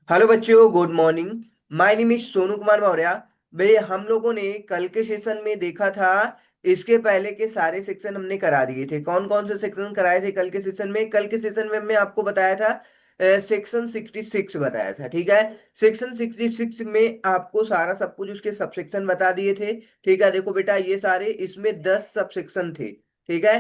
Hello बच्चों, good morning. My name is Sonu Kumar Maurya. भाई, हम लोगों ने कल के सेशन में देखा था। इसके पहले के सारे सेक्शन हमने करा दिए थे। कौन कौन से सेक्शन कराए थे कल के सेशन में? कल के सेशन में हमने आपको बताया था सेक्शन 66 बताया था। ठीक है। सेक्शन 66 में आपको सारा सब कुछ उसके सब सेक्शन बता दिए थे। ठीक है, देखो बेटा, ये सारे इसमें 10 सब सेक्शन थे। ठीक है,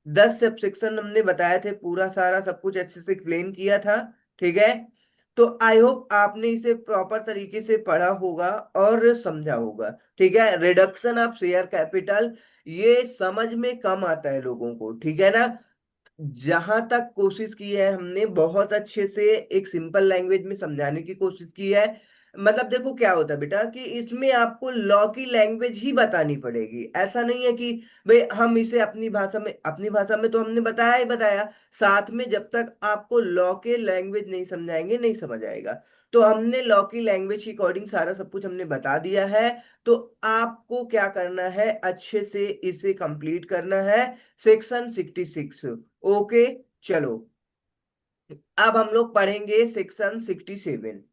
10 सब सेक्शन हमने बताए थे, पूरा सारा सब कुछ अच्छे से एक्सप्लेन किया था। ठीक है, तो आई होप आपने इसे प्रॉपर तरीके से पढ़ा होगा और समझा होगा। ठीक है, रिडक्शन ऑफ शेयर कैपिटल ये समझ में कम आता है लोगों को। ठीक है ना। जहां तक कोशिश की है हमने बहुत अच्छे से एक सिंपल लैंग्वेज में समझाने की कोशिश की है। मतलब देखो क्या होता है बेटा कि इसमें आपको लॉ की लैंग्वेज ही बतानी पड़ेगी। ऐसा नहीं है कि भाई हम इसे अपनी भाषा में तो हमने बताया ही बताया। साथ में जब तक आपको लॉ के लैंग्वेज नहीं समझाएंगे नहीं समझ आएगा। तो हमने लॉ की लैंग्वेज के अकॉर्डिंग सारा सब कुछ हमने बता दिया है। तो आपको क्या करना है, अच्छे से इसे कंप्लीट करना है। सेक्शन 66। ओके, चलो। अब हम लोग पढ़ेंगे सेक्शन 67,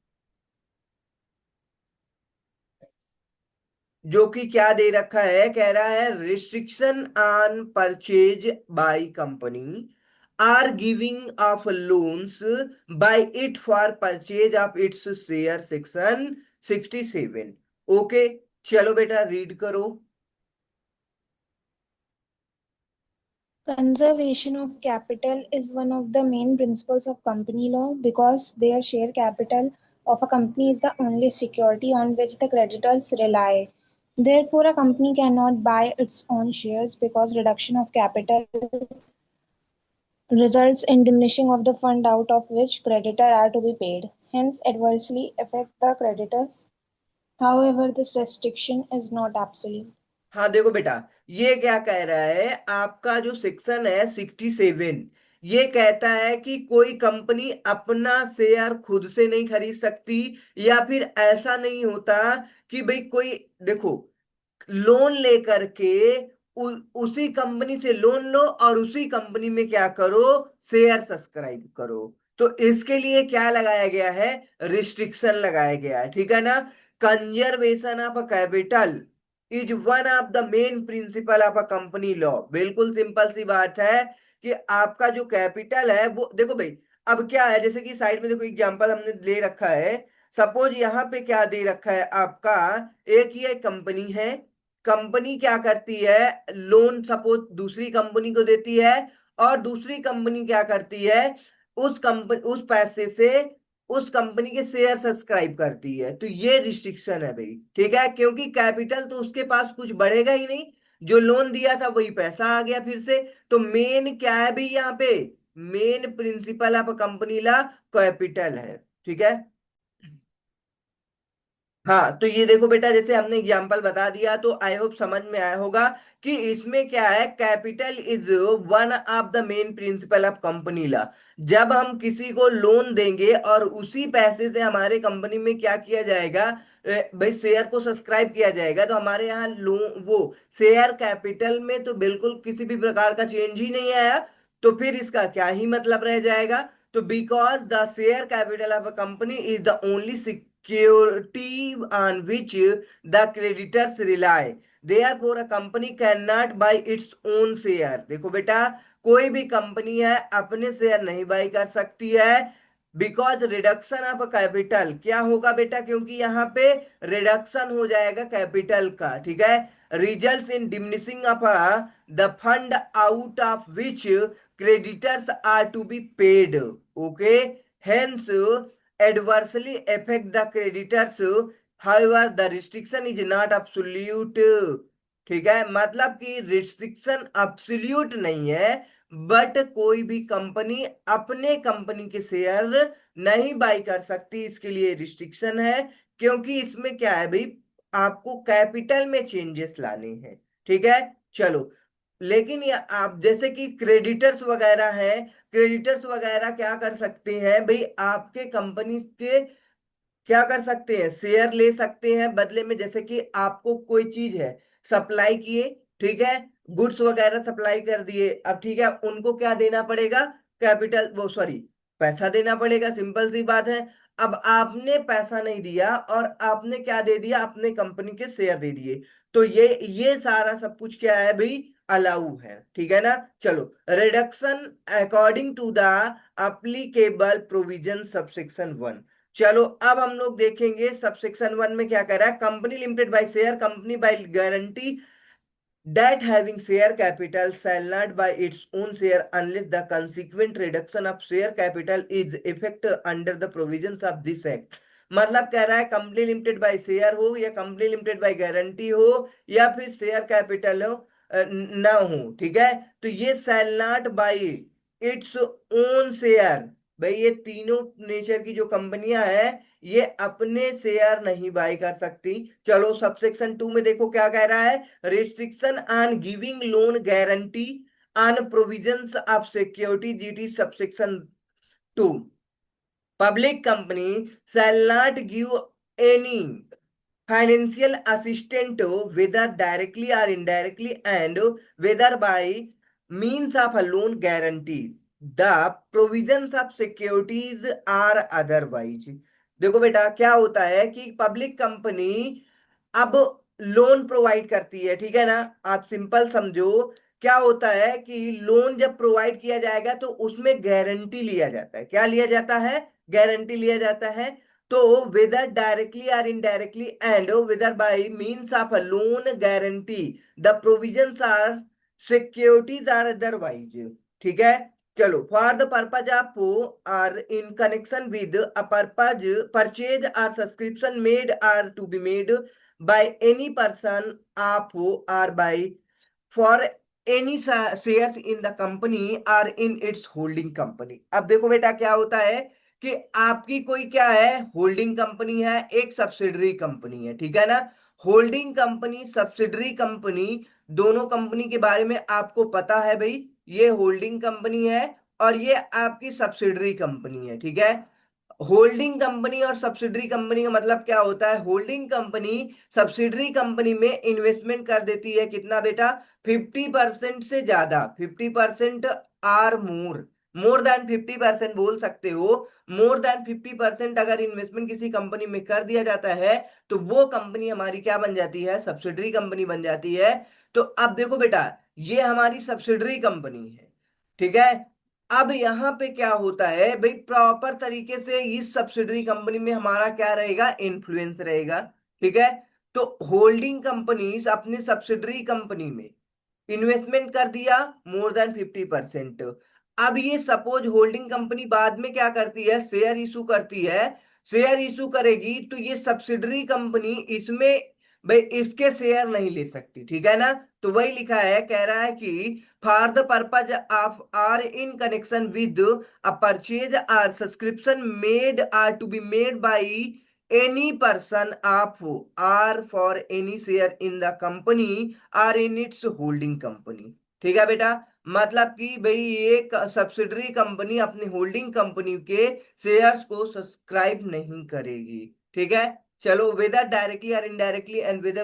जो कि क्या दे रखा है। कह रहा है restriction on purchase by company are giving of loans by it for purchase of its share. Section 67। Okay, चलो बेटा रीड करो। Conservation of capital is one of the main principles of company law because their share capital of a company is the only security on which the creditors rely. Therefore, a company cannot buy its own shares because reduction of capital results in diminishing of the fund out of which creditors are to be paid, hence adversely affect the creditors. However, this restriction is not absolute. हाँ देखो बेटा, ये क्या कह रहा है, आपका जो सेक्शन है 67, ये कहता है कि कोई कंपनी अपना शेयर खुद से नहीं खरीद सकती। या फिर ऐसा नहीं होता कि भाई कोई, देखो, लोन लेकर के उसी कंपनी से लोन लो और उसी कंपनी में क्या करो, शेयर सब्सक्राइब करो। तो इसके लिए क्या लगाया गया है, रिस्ट्रिक्शन लगाया गया है। ठीक है ना। Conservation of capital is one of the main principle of a company law. बिल्कुल सिंपल सी बात है कि आपका जो कैपिटल है वो देखो भाई। अब क्या है, जैसे कि साइड में देखो एग्जांपल हमने ले रखा है। सपोज यहाँ पे क्या दे रखा है आपका, एक ये कंपनी है। कंपनी क्या करती है, लोन सपोज दूसरी कंपनी को देती है। और दूसरी कंपनी क्या करती है, उस पैसे से उस कंपनी के शेयर सब्सक्राइब करती है। तो ये रिस्ट्रिक्शन है भाई। ठीक है, क्योंकि कैपिटल तो उसके पास कुछ बढ़ेगा ही नहीं। जो लोन दिया था वही पैसा आ गया फिर से। तो मेन क्या है भाई यहाँ पे, main principle of company law capital है। ठीक है। हाँ, तो ये देखो बेटा, जैसे हमने एग्जांपल बता दिया तो आई होप समझ में आया होगा कि इसमें क्या है, capital is one of the main principle of company law. जब हम किसी को लोन देंगे और उसी पैसे से हमारे कंपनी में क्या किया जाएगा, भाई शेयर को सब्सक्राइब किया जाएगा, तो हमारे यहाँ लोन वो शेयर कैपिटल में तो बिल्कुल किसी भी प्रकार का चेंज ही नहीं आया। तो फिर इसका क्या ही मतलब रह जाएगा। तो because the share capital of a company is the only security on which the creditors rely. Therefore, a company cannot buy its own share. देखो बेटा, कोई भी कंपनी है अपने शेयर नहीं बाई कर सकती है। बिकॉज रिडक्शन ऑफ कैपिटल क्या होगा बेटा, क्योंकि यहाँ पे रिडक्शन हो जाएगा कैपिटल का। ठीक है, result in diminishing of the fund out of which creditors are to be paid. Okay, hence adversely affect the creditors. However, the restriction is not absolute. ठीक है, मतलब कि रिस्ट्रिक्शन absolute नहीं है। बट कोई भी कंपनी अपने कंपनी के शेयर नहीं बाई कर सकती, इसके लिए रिस्ट्रिक्शन है। क्योंकि इसमें क्या है भाई, आपको कैपिटल में चेंजेस लाने हैं। ठीक है, चलो। लेकिन ये आप जैसे कि क्रेडिटर्स वगैरह हैं, क्रेडिटर्स वगैरह क्या कर सकते हैं भाई, आपके कंपनी के क्या कर सकते हैं, शेयर ले सकते हैं बदले में। जैसे कि आपको कोई चीज है, सप्लाई किए, ठीक है, गुड्स वगैरह सप्लाई कर दिए। अब ठीक है, उनको क्या देना पड़ेगा, कैपिटल वो सॉरी पैसा देना पड़ेगा, सिंपल सी बात है। अब आपने पैसा नहीं दिया और आपने क्या दे दिया, अपने कंपनी के शेयर दे दिए, तो ये सारा सब कुछ क्या है भाई, अलाउ है, ठीक है ना। चलो, reduction according to the applicable provision subsection 1। चलो अब हम लोग देखेंगे सबसेक्शन 1 में क्या कह रहा है। Company limited by share company by guarantee that having share capital shall not buy its own share unless the consequent reduction of share capital is effected under the provisions of this act। मतलब कह रहा है company limited by share हो या company limited by guarantee हो या फिर share capital हो ना हो, ठीक है, तो ये shall not by its own share. भाई ये तीनों नेचर की जो कंपनियां हैं ये अपने शेयर नहीं बाई कर सकती। चलो सबसेक्शन 2 में देखो क्या कह रहा है। Restriction on giving loan guarantee on provisions of security GT subsection 2। Public company shall not give any financial assistance whether directly or indirectly and whether by means of a loan guarantee the provisions of securities are otherwise। देखो बेटा क्या होता है कि public company अब loan provide करती है, ठीक है ना। आप सिंपल समझो, क्या होता है कि लोन जब प्रोवाइड किया जाएगा तो उसमें गारंटी लिया जाता है। क्या लिया जाता है, गारंटी लिया जाता है। तो whether directly or indirectly and whether by means of a loan guarantee the provisions are securities are otherwise, ठीक है। चलो, for the purpose of or in connection with a purpose purchase or subscription made or to be made by any person of or by for any shares in the company or in its holding company. अब देखो बेटा क्या होता है कि आपकी कोई क्या है, होल्डिंग कंपनी है, एक सब्सिडरी कंपनी है, ठीक है ना। होल्डिंग कंपनी सब्सिडरी कंपनी दोनों कंपनी के बारे में आपको पता है भाई। ये होल्डिंग कंपनी है और ये आपकी सब्सिडरी कंपनी है, ठीक है। होल्डिंग कंपनी और सब्सिडरी कंपनी का मतलब क्या होता है। होल्डिंग कंपनी सब्सिडरी कंपनी में इन्वेस्टमेंट कर देती है कितना बेटा, 50% से ज्यादा, 50% आर मोर, मोर देन 50% बोल सकते हो। मोर देन 50% अगर इन्वेस्टमेंट किसी कंपनी में कर दिया जाता है तो वो कंपनी हमारी क्या बन जाती है, सब्सिडरी कंपनी बन जाती है। तो अब देखो बेटा, ये हमारी सब्सिडरी कंपनी है, ठीक है। अब यहां पे क्या होता है भाई, प्रॉपर तरीके से इस सब्सिडरी कंपनी में हमारा क्या रहेगा, इन्फ्लुएंस रहेगा, ठीक है। तो होल्डिंग कंपनीज अपने सब्सिडरी कंपनी में इन्वेस्टमेंट कर दिया मोर देन 50%। अब ये सपोज होल्डिंग कंपनी बाद में क्या करती है, शेयर इशू करती है। शेयर इशू करेगी तो ये सब्सिडरी कंपनी इसमें भाई इसके शेयर नहीं ले सकती, ठीक है ना। तो वही लिखा है, कह रहा है कि for the purpose of or in connection with a purchase or subscription made or to be made by any person of or for any share in the company or in its holding company, ठीक है बेटा। मतलब कि भाई ये subsidiary company अपनी holding company के shares को सब्सक्राइब नहीं करेगी, ठीक है। चलो, वेदर डायरेक्टली और indirectly and whether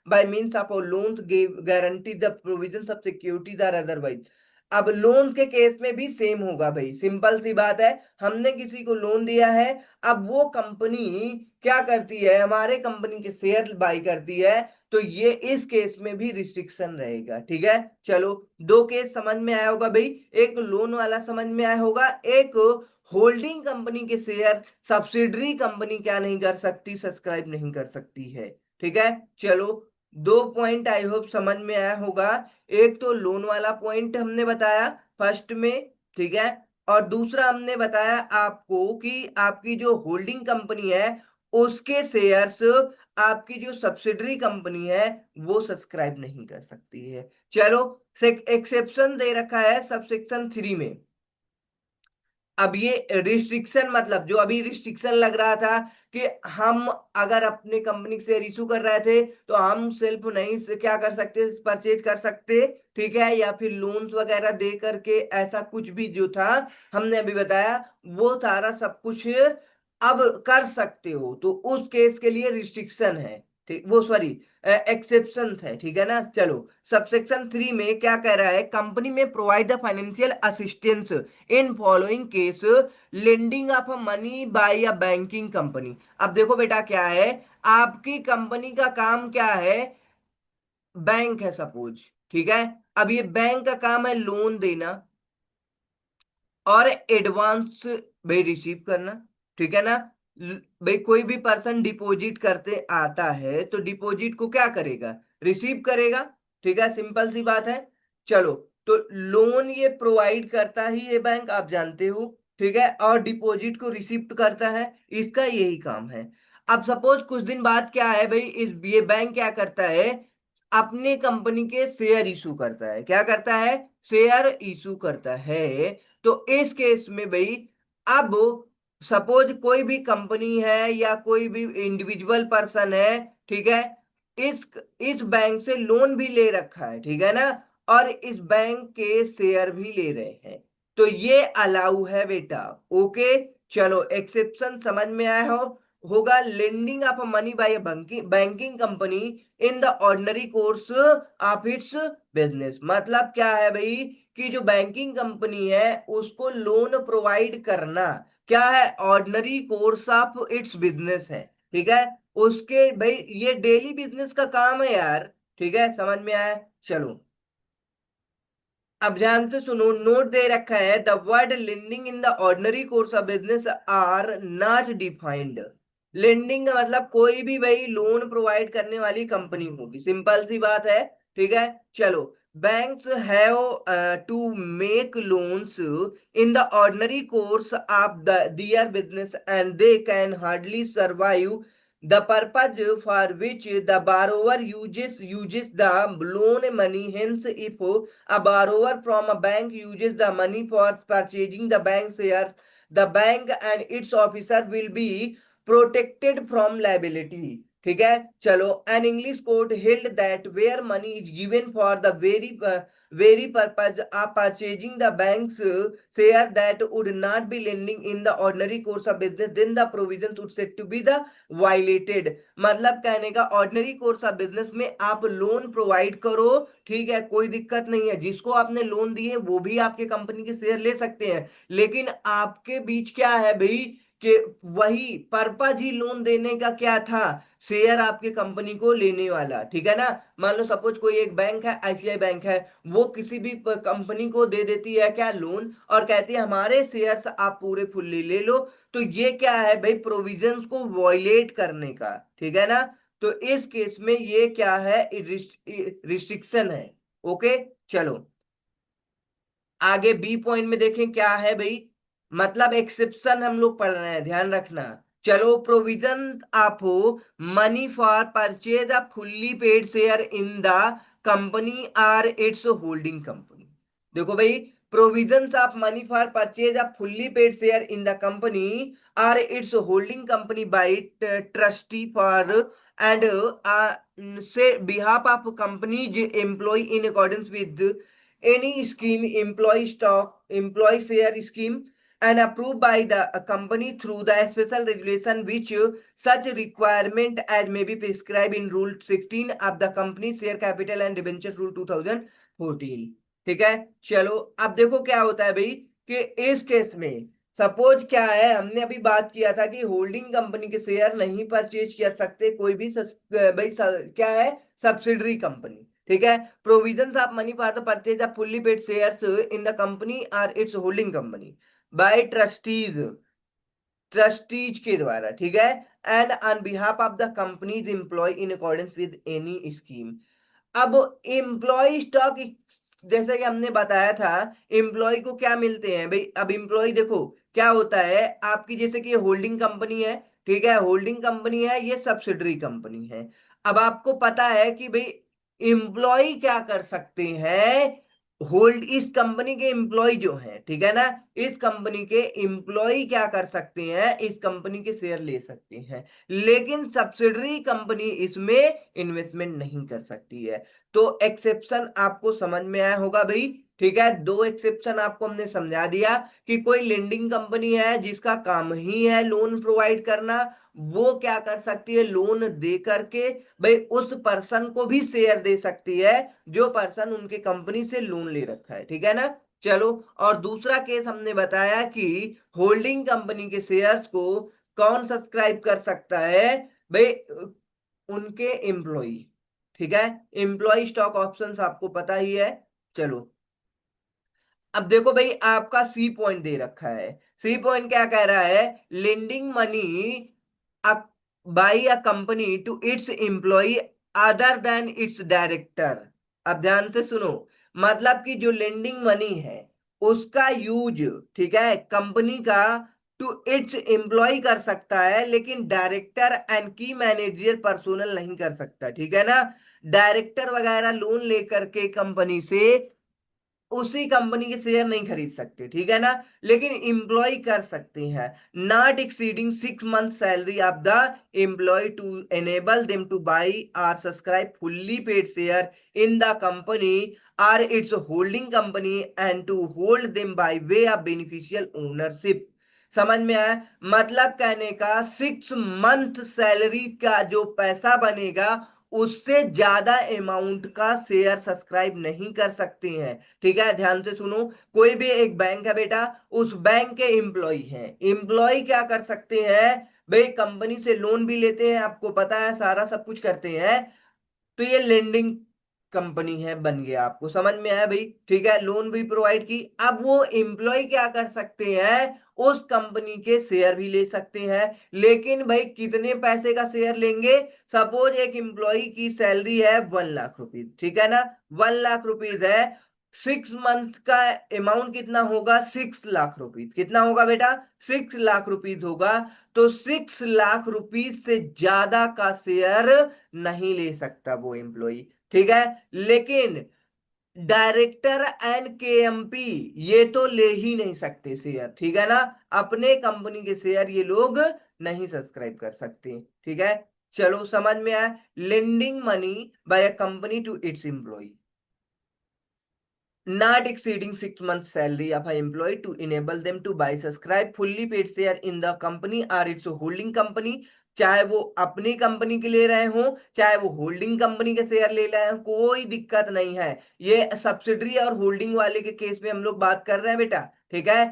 by means of loans give guarantee the provisions of securities or otherwise. अब लोन के केस में भी सेम होगा भाई, सिंपल सी बात है। हमने किसी को लोन दिया है, अब वो कंपनी क्या करती है, हमारे कंपनी के शेयर बाई करती है, तो ये इस केस में भी रिस्ट्रिक्शन रहेगा, ठीक है। चलो, दो केस समझ में आया होगा भाई, एक लोन वाला समझ में आया होगा, एक होल्डिंग कंपनी के शेयर सब्सिडरी कंपनी क्या नहीं कर सकती, सब्सक्राइब नहीं कर सकती है, ठीक है। चलो, दो पॉइंट आई होप समझ में आया होगा। एक तो लोन वाला पॉइंट हमने बताया फर्स्ट में, ठीक है। और दूसरा हमने बताया आपको कि आपकी जो होल्डिंग कंपनी है उसके शेयर्स आपकी जो सब्सिडरी कंपनी है वो सब्सक्राइब नहीं कर सकती है। चलो, एक्सेप्शन दे रखा है सबसेक्शन 3 में। अब ये रिस्ट्रिक्शन मतलब जो अभी रिस्ट्रिक्शन लग रहा था कि हम अगर अपने कंपनी से इशू कर रहे थे तो हम सिर्फ नहीं से क्या कर सकते, परचेज कर सकते, ठीक है, या फिर लोन्स वगैरह दे करके ऐसा कुछ भी जो था हमने अभी बताया वो सारा सब कुछ अब कर सकते हो, तो उस केस के लिए रिस्ट्रिक्शन है, ठीक, वो सॉरी, एक्सेप्शन है, ठीक है ना। चलो, सबसेक्शन 3 में क्या कह रहा है, कंपनी में provide the financial assistance in following case, lending of money by a banking company. अब देखो बेटा क्या है, आपकी कंपनी का काम क्या है, बैंक है सपोज, ठीक है। अब ये बैंक का काम है लोन देना और एडवांस भाई रिसीव करना, ठीक है ना। भाई कोई भी पर्सन डिपॉजिट करते आता है तो डिपॉजिट को क्या करेगा, रिसीव करेगा, ठीक है, सिंपल सी बात है। चलो, तो लोन ये प्रोवाइड करता ही ये बैंक, आप जानते हो, ठीक है, और डिपॉजिट को रिसीव करता है, इसका यही काम है। अब सपोज कुछ दिन बाद क्या है भाई, इस ये बैंक क्या करता है, अपने कंपनी के शेयर इशू करता है, क्या करता है, शेयर इशू करता है। तो इस केस में भाई, अब सपोज कोई भी कंपनी है या कोई भी इंडिविजुअल पर्सन है, ठीक है, इस इस बैंक से लोन भी ले रखा है, ठीक है ना, और इस बैंक के शेयर भी ले रहे हैं, तो ये अलाउ है बेटा। ओके, चलो, एक्सेप्शन समझ में आया होगा, lending of money by banking banking company in the ordinary course of its business, मतलब क्या है भाई, कि जो बैंकिंग कंपनी है उसको लोन प्रोवाइड करना क्या है, ordinary course of its business है, ठीक है। उसके भाई ये डेली बिजनेस का काम है यार, ठीक है, समझ में आया। चलो, अब ध्यान से सुनो, नोट दे रखा है, the word lending in the ordinary course of business are not defined. Lending का मतलब कोई भी भाई लोन प्रोवाइड करने वाली कंपनी होगी, सिंपल सी बात है, ठीक है। चलो, banks have to make loans in the ordinary course of the their business and they can hardly survive the purpose for which the borrower uses the loan money. Hence, if a borrower from a bank uses the money for purchasing the bank shares, the bank and its officer will be protected from liability, ठीक है। चलो, an English court held that where money is given for the very purpose of purchasing the bank's share that would not be lending in the ordinary course of business, then the provisions would said to be the violated. मतलब कहने का, ordinary course of business में आप loan provide करो, ठीक है, कोई दिक्कत नहीं है, जिसको आपने लोन दिए वो भी आपके कंपनी के शेयर ले सकते हैं, लेकिन आपके बीच क्या है भाई, कि वही पर्पज ही लोन देने का क्या था, शेयर आपके कंपनी को लेने वाला, ठीक है ना। मान लो सपोज कोई एक बैंक है, आईसीआई बैंक है, वो किसी भी कंपनी को दे देती है क्या, लोन, और कहती है हमारे शेयर्स आप पूरे फुल्ली ले लो, तो ये क्या है भाई, प्रोविजंस को वॉयलेट करने का, ठीक है ना। तो इस केस में ये क्या है, रिस्ट्रिक्शन है। ओके, चलो, आगे बी पॉइंट में देखें क्या है भाई, मतलब एक्सेप्शन हम लोग पढ़ रहे हैं, ध्यान रखना। चलो, provision of money for purchase of fully paid share in the company are its holding company. देखो भाई, provisions of money for purchase of fully paid share in the company are its holding company by trustee for and से behalf of companies employ in accordance with any scheme, employee stock, employee share scheme, and approved by the company through the special regulation which such requirement as may be prescribed in Rule 16 of the company share capital and debentures rule 2014, ठीक है। चलो, अब देखो क्या होता है भाई, कि इस केस में सपोज क्या है, हमने अभी बात किया था कि होल्डिंग कंपनी के शेयर नहीं परचेज कर सकते कोई भी भाई क्या है, सब्सिडरी कंपनी, ठीक है। Provisions of money for the purchase of fully paid shares in the company are its holding company by trustees के द्वारा, ठीक है, and on behalf of the companies employ in accordance with any scheme. अब employ stock, जैसे कि हमने बताया था, एम्प्लॉय को क्या मिलते हैं भाई, अब एम्प्लॉय देखो क्या होता है आपकी, जैसे कि ये होल्डिंग कंपनी है, ठीक है, होल्डिंग कंपनी है, ये सब्सिडरी कंपनी है। अब आपको पता है कि भाई एम्प्लॉय क्या कर सकते हैं, होल्ड इस कंपनी के एम्प्लॉय जो हैं, ठीक है ना, इस कंपनी के एम्प्लॉय क्या कर सकते हैं, इस कंपनी के शेयर ले सकते हैं, लेकिन सब्सिडरी कंपनी इसमें इन्वेस्टमेंट नहीं कर सकती है। तो एक्सेप्शन आपको समझ में आया होगा भाई, ठीक है, दो एक्सेप्शन आपको हमने समझा दिया कि कोई लेंडिंग कंपनी है जिसका काम ही है लोन प्रोवाइड करना, वो क्या कर सकती है, लोन दे करके भाई उस पर्सन को भी शेयर दे सकती है जो पर्सन उनके कंपनी से लोन ले रखा है, ठीक है ना। चलो, और दूसरा केस हमने बताया कि होल्डिंग कंपनी के शेयर्स को कौन सब्सक्राइब कर सकता है, भाई उनके एम्प्लॉय, ठीक है। एम्प्लॉय स्टॉक ऑप्शंस आपको पता ही है। चलो, अब देखो भाई, आपका सी पॉइंट दे रखा है। सी पॉइंट क्या कह रहा है, lending money by a company to its employ other than its director. अब ध्यान से सुनो, मतलब कि जो लेंडिंग मनी है उसका यूज, ठीक है, कंपनी का टू इट्स एम्प्लॉय कर सकता है, लेकिन डायरेक्टर एंड की मैनेजर पर्सनल नहीं कर सकता, ठीक है ना। डायरेक्टर वगैरह लोन लेकर के कंपनी से उसी कंपनी के शेयर नहीं खरीद सकते, ठीक है ना, लेकिन एम्प्लॉय कर सकते हैं। Not exceeding 6 month salary of the employ to enable them to buy or subscribe fully paid share in the company are its holding company and to hold them by way of beneficial ownership. समझ में आया, मतलब कहने का 6 month salary का जो पैसा बनेगा उससे ज्यादा अमाउंट का शेयर सब्सक्राइब नहीं कर सकते हैं, ठीक है। ध्यान से सुनो, कोई भी एक बैंक है बेटा, उस बैंक के एम्प्लॉय हैं, एम्प्लॉय क्या कर सकते हैं, भाई कंपनी से लोन भी लेते हैं, आपको पता है, सारा सब कुछ करते हैं। तो ये लेंडिंग कंपनी है, बन गया, आपको समझ में आया भाई, ठीक है, लोन भी प्रोवाइड की। अब वो एम्प्लॉय क्या कर सकते हैं, उस कंपनी के शेयर भी ले सकते हैं, लेकिन भाई कितने पैसे का शेयर लेंगे। सपोज एक एम्प्लॉय की सैलरी है 1 लाख रुपीज, ठीक है ना, 1 लाख रुपीज है, 6 मंथ का अमाउंट कितना होगा, 6 लाख रुपीज, कितना होगा बेटा, 6 लाख रुपीज होगा। तो 6 लाख रुपीज से ज्यादा का शेयर नहीं ले सकता वो एम्प्लॉय, ठीक है। लेकिन डायरेक्टर एंड केएमपी ये तो ले ही नहीं सकते शेयर, ठीक है ना, अपने कंपनी के शेयर ये लोग नहीं सब्सक्राइब कर सकते, ठीक है। चलो, समझ में आया, lending money by a company to its employ not exceeding 6 months salary of an employee to enable them to buy subscribe fully paid share in the company or its holding company। चाहे वो अपनी company के ले रहे हो, चाहे वो holding company के शेयर ले रहे हो, कोई दिक्कत नहीं है। ये सब्सिडरी और होल्डिंग वाले के केस में हम लोग बात कर रहे हैं बेटा, ठीक है।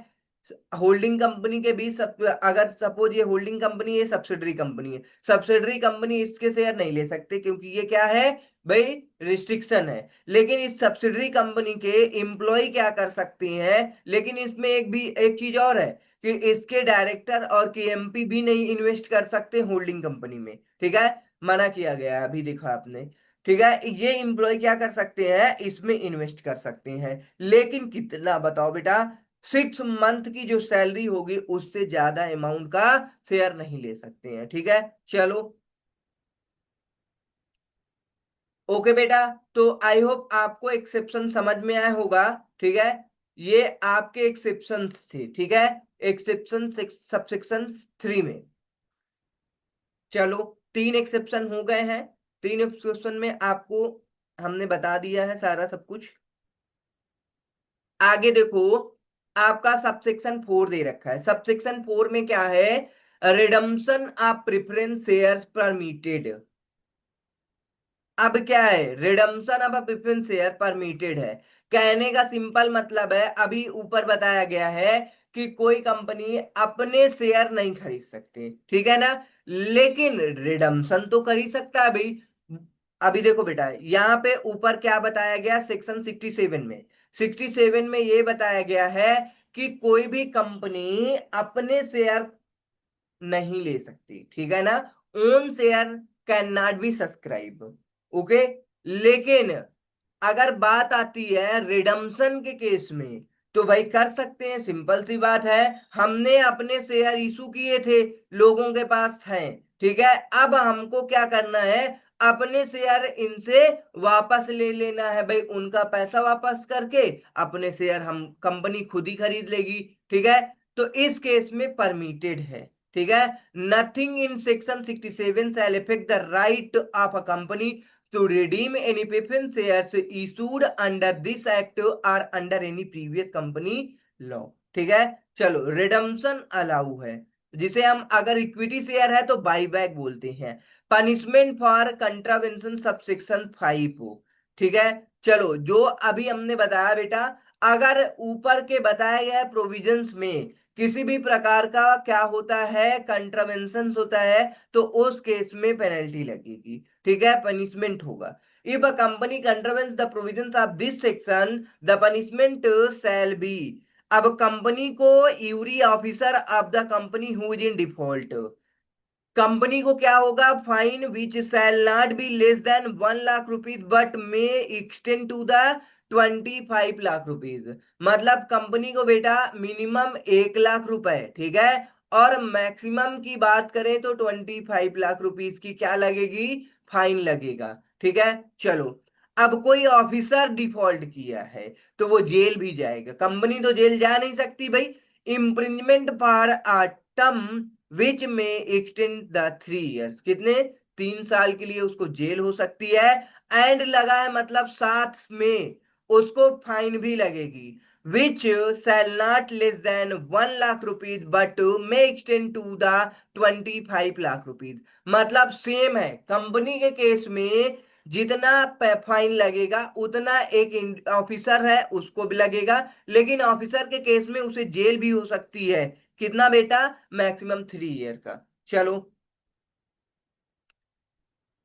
होल्डिंग कंपनी के भी सब, अगर सपोज ये होल्डिंग कंपनी, ये सब्सिडरी कंपनी है, सब्सिडरी कंपनी इसके शेयर नहीं ले सकते, क्योंकि ये क्या है भाई, रिस्ट्रिक्शन है। लेकिन इस सब्सिडरी कंपनी के एम्प्लॉय क्या कर सकते हैं, लेकिन इसमें एक चीज और है कि इसके डायरेक्टर और केएमपी भी नहीं इन्वेस्ट कर सकते होल्डिंग कंपनी में, ठीक है, मना किया गया है, अभी देखा आपने, ठीक है। ये एम्प्लॉय क्या कर सकते हैं, इसमें इन्वेस्ट कर सकते हैं, लेकिन कितना बताओ बेटा, 6 मंथ की जो सैलरी होगी उससे ज्यादा अमाउंट का शेयर नहीं ले सकते हैं, ठीक है। चलो, ओके बेटा, तो आई होप आपको एक्सेप्शन समझ में आया होगा, ठीक है। ये आपके एक्सेप्शन थे, ठीक है, एक्सेप्शन सबसेक्शन 3 में। चलो, 3 एक्सेप्शन हो गए हैं, 3 एक्सेप्शन में आपको हमने बता दिया है सारा सब कुछ। आगे देखो, आपका सबसेक्शन 4 दे रखा है, सबसेक्शन 4 में क्या है, redemption of preference shares permitted. अब क्या है, redemption of preference share permitted है। कहने का सिंपल मतलब है, अभी ऊपर बताया गया है कि कोई कंपनी अपने शेयर नहीं खरीद सकती, ठीक है ना, लेकिन रिडम्पशन तो कर ही सकता है भाई। अभी देखो बेटा, यहाँ पे ऊपर क्या बताया गया, सेक्शन 67 में, 67 में ये बताया गया है कि कोई भी कंपनी अपने शेयर नहीं ले सकती, ठीक है ना, own share can not be subscribe, okay. लेकिन अगर बात आती है रिडम्पशन के केस में, तो भाई कर सकते हैं, सिंपल सी बात है, हमने अपने शेयर इशू किए थे, लोगों के पास हैं, ठीक है, अब हमको क्या करना है, अपने शेयर इनसे वापस ले लेना है भाई, उनका पैसा वापस करके अपने शेयर हम कंपनी खुद ही खरीद लेगी, ठीक है। तो इस केस में परमिटेड है, ठीक है। Nothing in section 67 shall affect the right of a company to redeem any preference shares issued under this act or under any previous company law। ठीक है, चलो रिडम्पशन अलाउ है, जिसे हम अगर इक्विटी शेयर है तो बाई बैक बोलते हैं। पनिशमेंट फॉर कंट्रावेंशन सबसेक्शन 5 हो। ठीक है, चलो जो अभी हमने बताया बेटा, अगर ऊपर के बताए गए प्रोविजंस में किसी भी प्रकार का क्या होता है, कंट्रावेंशन होता है, तो उस केस में पेनल्टी लगेगी। ठीक है, पनिशमेंट होगा। If a company contravenes the provisions of this section the punishment shall be. अब कंपनी को every officer of the company who is in default, company को क्या होगा, fine which shall not be less than 1 lakh rupees but may extend to the 25 lakh rupees. मतलब company को बेटा minimum 1 lakh रुपए, ठीक है, और मैक्सिमम की बात करें तो 25 लाख रुपीज की क्या लगेगी, फाइन लगेगा। ठीक है, चलो अब कोई ऑफिसर डिफॉल्ट किया है तो वो जेल भी जाएगा, कंपनी तो जेल जा नहीं सकती भाई। Imprisonment for a term which में एक्सटेंड द 3 इयर्स, कितने, 3 साल के लिए उसको जेल हो सकती है। एंड लगा है मतलब साथ में उसको फाइन भी लगेगी। Which shall not less than 1 lakh rupees but may extend to the 25 lakh rupees. मतलब सेम है, कंपनी के केस में जितना फाइन लगेगा उतना एक ऑफिसर है उसको भी लगेगा, लेकिन ऑफिसर के केस में उसे जेल भी हो सकती है। कितना बेटा, मैक्सिमम 3 ईयर का। चलो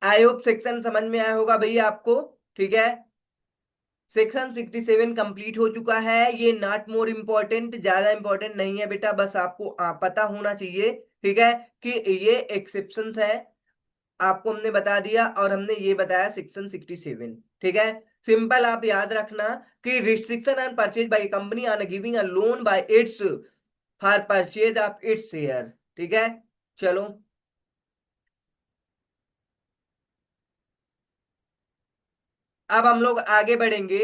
आई होप सेक्शन समझ में आया होगा भैया आपको। ठीक है, सेक्शन 67 कंप्लीट हो चुका है। ये नॉट मोर इम्पोर्टेंट, ज्यादा इंपॉर्टेंट नहीं है बेटा, बस आपको पता होना चाहिए। ठीक है, कि ये एक्सेप्शंस है, आपको हमने बता दिया, और हमने ये बताया सेक्शन 67। ठीक है, सिंपल आप याद रखना कि restriction and purchase by company on giving a loan by it's for purchase of its share. ठीक है, चलो अब हम लोग आगे बढ़ेंगे।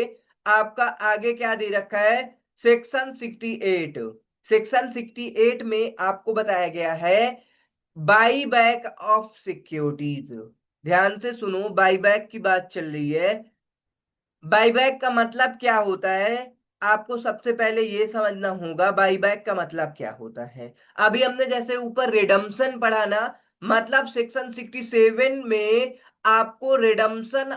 आपका आगे क्या दे रखा है, सेक्शन 68। सेक्शन 68 में आपको बताया गया है बाई बैक ऑफ सिक्योरिटीज। ध्यान से सुनो, बाई बैक की बात चल रही है। बाईबैक का मतलब क्या होता है, आपको सबसे पहले ये समझना होगा बाईबैक का मतलब क्या होता है। अभी हमने जैसे ऊपर रिडम्पशन पढ़ा ना, मतलब सेक्शन 67 में आपको रिडम्पशन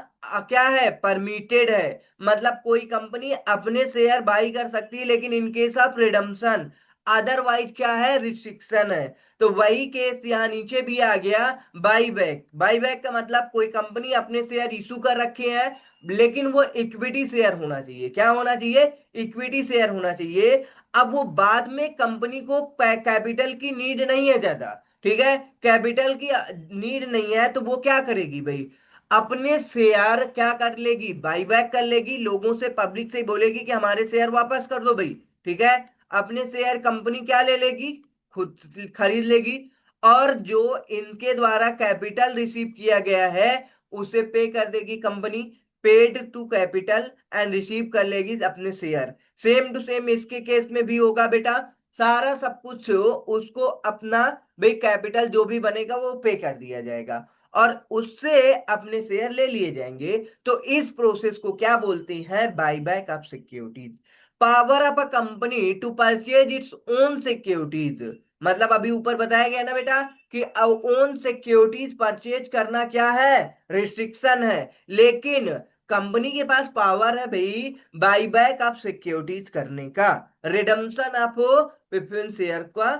क्या है, परमिटेड है। मतलब कोई कंपनी अपने शेयर बाई कर सकती है, लेकिन in case of redemption, otherwise क्या है, रिस्ट्रिक्शन है। तो वही केस यहाँ नीचे भी आ गया, बाईबैक। बाईबैक का मतलब कोई कंपनी अपने शेयर इशू कर रखे हैं, लेकिन वो इक्विटी शेयर होना चाहिए। क्या होना चाहिए, इक्विटी शेयर होना चाहिए। अब वो बाद में कंपनी को कैपिटल की नीड नहीं है ज्यादा, ठीक है, कैपिटल की नीड नहीं है, तो वो क्या करेगी भाई, अपने शेयर क्या कर लेगी, बाई बैक कर लेगी, लोगों से पब्लिक से बोलेगी कि हमारे शेयर वापस कर दो भाई। ठीक है, अपने शेयर कंपनी क्या ले लेगी, खुद खरीद लेगी, और जो इनके द्वारा कैपिटल रिसीव किया गया है उसे पे कर देगी company, paid to capital, and receive कर लेगी अपने शेयर। सेम टू सेम इसके केस में भी होगा बेटा, सारा सब कुछ उसको अपना भाई कैपिटल जो भी बनेगा वो पे कर दिया जाएगा, और उससे अपने शेयर ले लिए जाएंगे। तो इस प्रोसेस को क्या बोलते हैं, buyback of securities. Power of a company to purchase its own securities, मतलब अभी ऊपर बताया गया ना बेटा कि ओन सिक्योरिटीज परचेज करना क्या है, रिस्ट्रिक्शन है, लेकिन कंपनी के पास पावर है भाई बाईबैक ऑफ सिक्योरिटीज करने का, रिडम्पशन ऑफ प्रेफरेंस शेयर का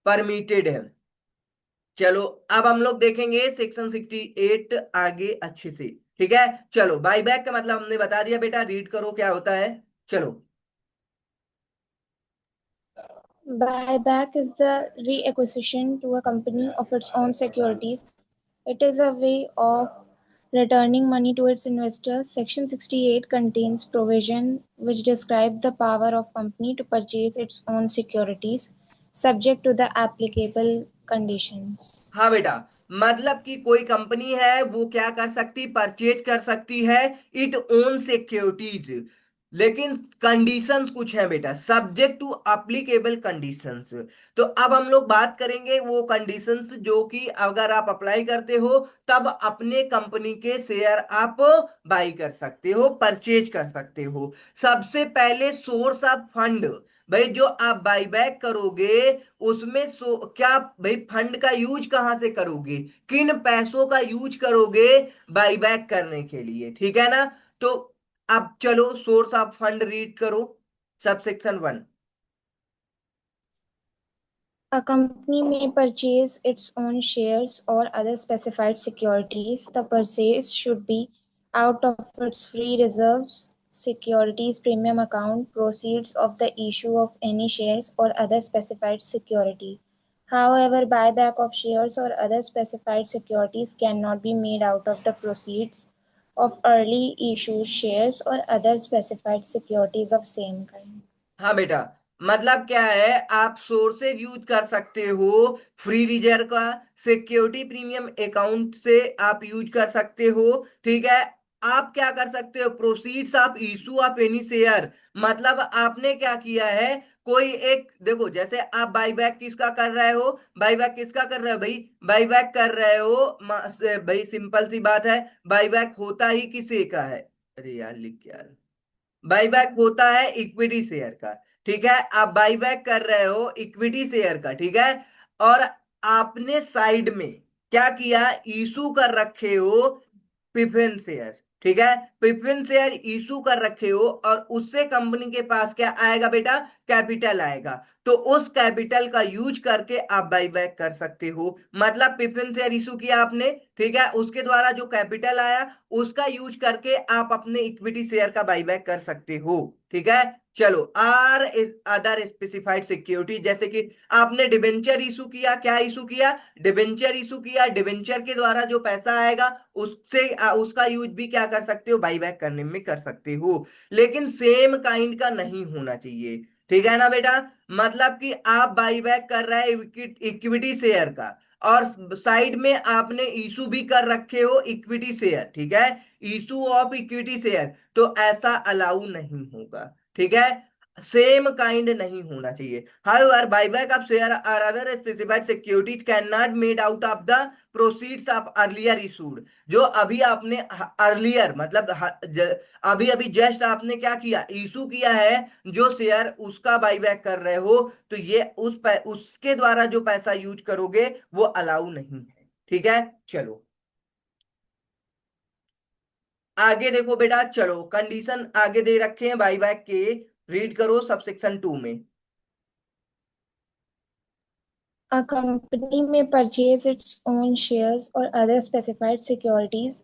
परमिटेड है। चलो अब हम लोग देखेंगे सेक्शन 68 आगे अच्छे से। ठीक है, चलो बाईबैक का मतलब हमने बता दिया बेटा, रीड करो क्या होता है। चलो Buyback is the reacquisition to a company of its own securities. It is a way of returning money to its investors. Section 68 contains provision which describe the power of company to purchase its own securities subject to the applicable conditions. हाँ बेटा, मतलब कि कोई company है वो क्या कर सकती, परचेज कर सकती है इट ओन सिक्योरिटीज, लेकिन कंडीशंस कुछ हैं बेटा, सब्जेक्ट टू अप्लीकेबल कंडीशंस। तो अब हम लोग बात करेंगे वो कंडीशंस जो कि अगर आप अप्लाई करते हो तब अपने कंपनी के शेयर आप बाई कर सकते हो, परचेज कर सकते हो। सबसे पहले सोर्स ऑफ फंड, भाई जो आप बाई बैक करोगे उसमें क्या भाई फंड का यूज कहां से करोगे, किन पैसों का यूज करोगे बाई बैक करने के लिए, ठीक है ना। तो अब चलो सोर्स ऑफ फंड रीड करो, sub section 1। A company may purchase its own shares or other specified securities. The purchase should be out of its free reserves, securities premium account, proceeds of the issue of any shares or other specified security. However, buyback of shares or other specified securities cannot be made out of the proceeds of early issued shares or other specified securities of same kind. हाँ बेटा, मतलब क्या है, आप sources use कर सकते हो free reserve का, सिक्योरिटी प्रीमियम अकाउंट से आप यूज कर सकते हो, ठीक है। आप क्या कर सकते हो, proceeds of issue of any share, मतलब आपने क्या किया है, कोई एक देखो जैसे आप बाई बैक किसका कर रहे हो, बाई बैक किसका कर रहे हो भाई, बाई बैक कर रहे हो भाई सिंपल सी बात है, बाई बैक होता ही किसी का है, अरे यार लिख क्या, बाईबैक होता है इक्विटी शेयर का, ठीक है। आप बाईबैक कर रहे हो इक्विटी शेयर का, ठीक है। और आपने साइड में क्या किया, इशू कर रखे हो प्रेफरेंस शेयर, ठीक है। प्रेफरेंस शेयर इशू कर रखे हो और उससे कंपनी के पास क्या आएगा बेटा, कैपिटल आएगा। तो उस कैपिटल का यूज करके आप बाई बैक कर सकते हो, मतलब प्रेफरेंस शेयर इशू किया आपने, ठीक है, उसके द्वारा जो कैपिटल आया उसका यूज करके आप अपने इक्विटी शेयर का बाई बैक कर सकते हो, ठीक है। चलो आर अदर स्पेसिफाइड सिक्योरिटी, जैसे कि आपने डिबेंचर इशू किया, क्या इशू किया, डिबेंचर इशू किया, डिबेंचर के द्वारा जो पैसा आएगा उससे उसका यूज भी क्या कर सकते हो, बाई बैक करने में कर सकते हो, लेकिन सेम काइंड का नहीं होना चाहिए, ठीक है ना बेटा। मतलब कि आप बाई बैक कर रहे हैं इक्विटी शेयर का और साइड में आपने इशू भी कर रखे हो इक्विटी शेयर, ठीक है, इशू ऑफ इक्विटी शेयर, तो ऐसा अलाउ नहीं होगा, ठीक है, सेम काइंड नहीं होना चाहिए। However buyback of share or other specified securities can not made out of the proceeds of earlier issued, जो अभी आपने अर्लियर मतलब अभी अभी जस्ट आपने क्या किया, इशू किया है जो शेयर उसका बाईबैक कर रहे हो, तो ये उसके द्वारा जो पैसा यूज करोगे वो अलाउ नहीं है, ठीक है। चलो आगे देखो बेटा, चलो कंडीशन आगे दे रखे हैं बाईबैक के, रीड करो सब सेक्शन 2 में। A company may purchase its own shares or other specified securities.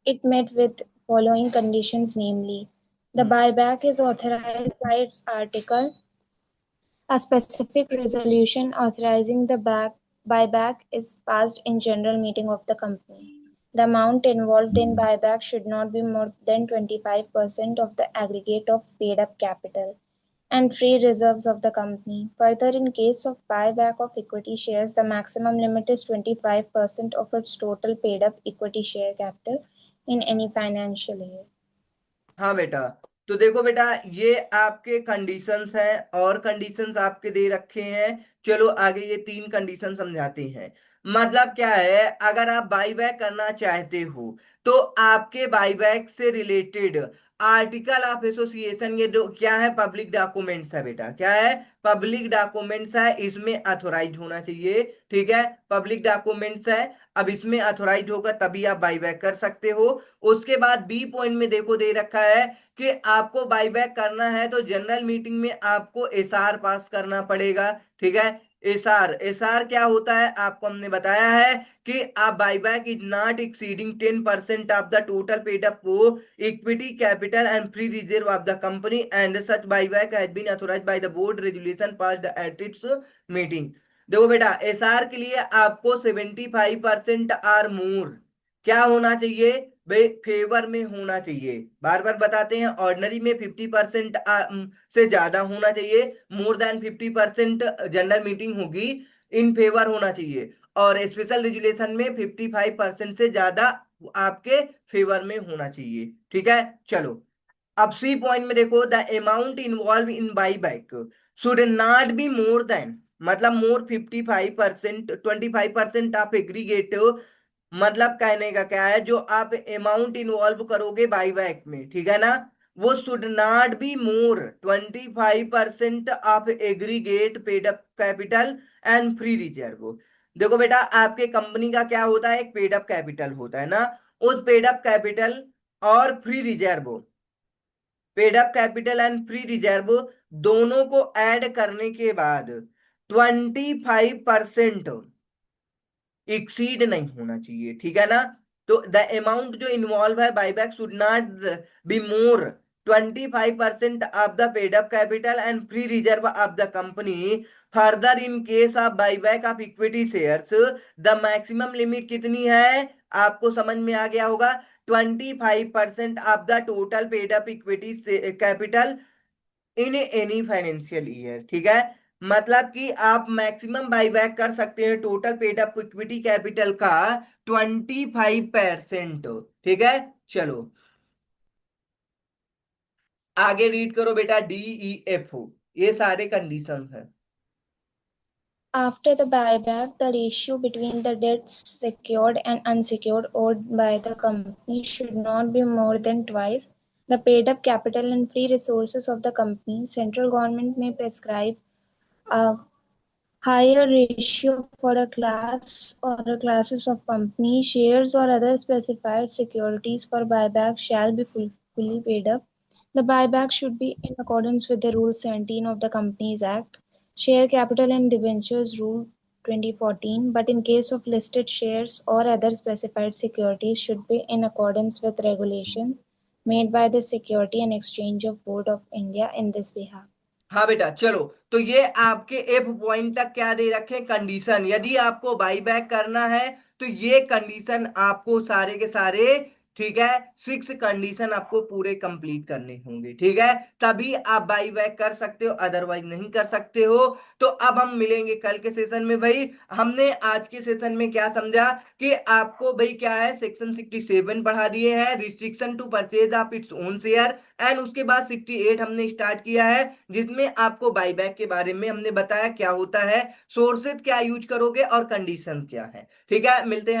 It met with following conditions, namely, the hmm. buyback is authorized by its article. A specific resolution authorizing the buyback is passed in general meeting of the company. The amount involved in buyback should not be more than 25% of the aggregate of paid up capital and free reserves of the company. Further, in case of buyback of equity shares, the maximum limit is 25% of its total paid up equity share capital in any financial year. हाँ बेटा, तो देखो बेटा ये आपके conditions हैं और conditions आपके दे रखे हैं। चलो आगे ये 3 कंडीशन समझाते हैं। मतलब क्या है, अगर आप बाईबैक करना चाहते हो तो आपके बाईबैक से रिलेटेड आर्टिकल ऑफ एसोसिएशन, ये जो क्या है, पब्लिक डॉक्यूमेंट्स है बेटा, क्या है, पब्लिक डॉक्यूमेंट्स है, इसमें अथोराइज होना चाहिए, ठीक है, पब्लिक डॉक्यूमेंट्स है। अब इसमें अथोराइज होगा तभी आप बाईबैक कर सकते हो। उसके बाद बी पॉइंट में देखो दे रखा है कि आपको बाईबैक करना है तो जनरल मीटिंग में आपको एसआर पास करना पड़ेगा, ठीक है। एसआर, एसआर क्या होता है आपको हमने बताया है कि आप buyback is not exceeding 10% of the total paid up equity capital and free reserve of the company and such buyback has been authorised by the board resolution passed at its meeting. देखो बेटा SR के लिए आपको 75% are more क्या होना चाहिए भाई, favour में होना चाहिए, बार बार बताते हैं, ऑर्डिनरी में 50% से ज्यादा होना चाहिए, मोर देन 50% जनरल मीटिंग होगी, इन फेवर होना चाहिए, और स्पेशल रेजुलेशन में 55% से ज्यादा आपके फेवर में होना चाहिए, ठीक है। चलो अब सी पॉइंट में देखो, the amount involve in by back should not be more than, मतलब मोर 55%, 25% आप एग्रीगेट, मतलब कहने का क्या है, जो आप अमाउंट इन्वॉल्व करोगे बाई बैक में, ठीक है ना, वो should not be more 25% of aggregate paid up capital and free reserve. देखो बेटा, आपके कंपनी का क्या होता है, एक पेड अप कैपिटल होता है ना, उस पेड अप कैपिटल और free reserve, paid up capital and free reserve दोनों को ऐड करने के बाद 25% एक्सीड नहीं होना चाहिए, ठीक है ना। तो द अमाउंट जो इन्वॉल्व है buyback should not be more 25% of the paid up capital and free reserve of the company. Further in case of buyback of equity shares, the maximum limit कितनी है, आपको समझ में आ गया होगा, 25% of the total paid up equity capital in any financial year, ठीक है। मतलब कि आप मैक्सिमम बाईबैक कर सकते हैं total paid up equity capital का 25%, ठीक है। चलो आगे रीड करो बेटा, DEF, ये सारे कंडीशन हैं। After the buyback, the ratio between the debts secured and unsecured owed by the company should not be more than twice the paid-up capital and free resources of the company. Central government may prescribe a higher ratio for a class or a classes of company shares or other specified securities for buyback shall be fully paid up. The buyback should be in accordance with the Rule 17 of the Companies Act, Share Capital and Debentures Rule 2014, but in case of listed shares or other specified securities should be in accordance with regulation made by the Security and Exchange of Board of India in this behalf. हाँ बेटा चलो, तो ये आपके F point तक क्या दे रखे, condition, यदि आपको बाई बैक करना है तो ये कंडीशन आपको सारे के सारे, ठीक है, 6 कंडीशन आपको पूरे कंप्लीट करने होंगे, ठीक है, तभी आप बाई बैक कर सकते हो, अदरवाइज नहीं कर सकते हो। तो अब हम मिलेंगे कल के सेशन में भाई। हमने आज के सेशन में क्या समझा कि आपको भाई क्या है, सेक्शन 67 पढ़ा दिए हैं, restriction to purchase of its own share, and उसके बाद 68 हमने स्टार्ट किया है, जिसमें आपको बाईबैक के बारे में हमने बताया क्या होता है, सोर्सेज क्या यूज करोगे और कंडीशन क्या है, ठीक है। मिलते हैं।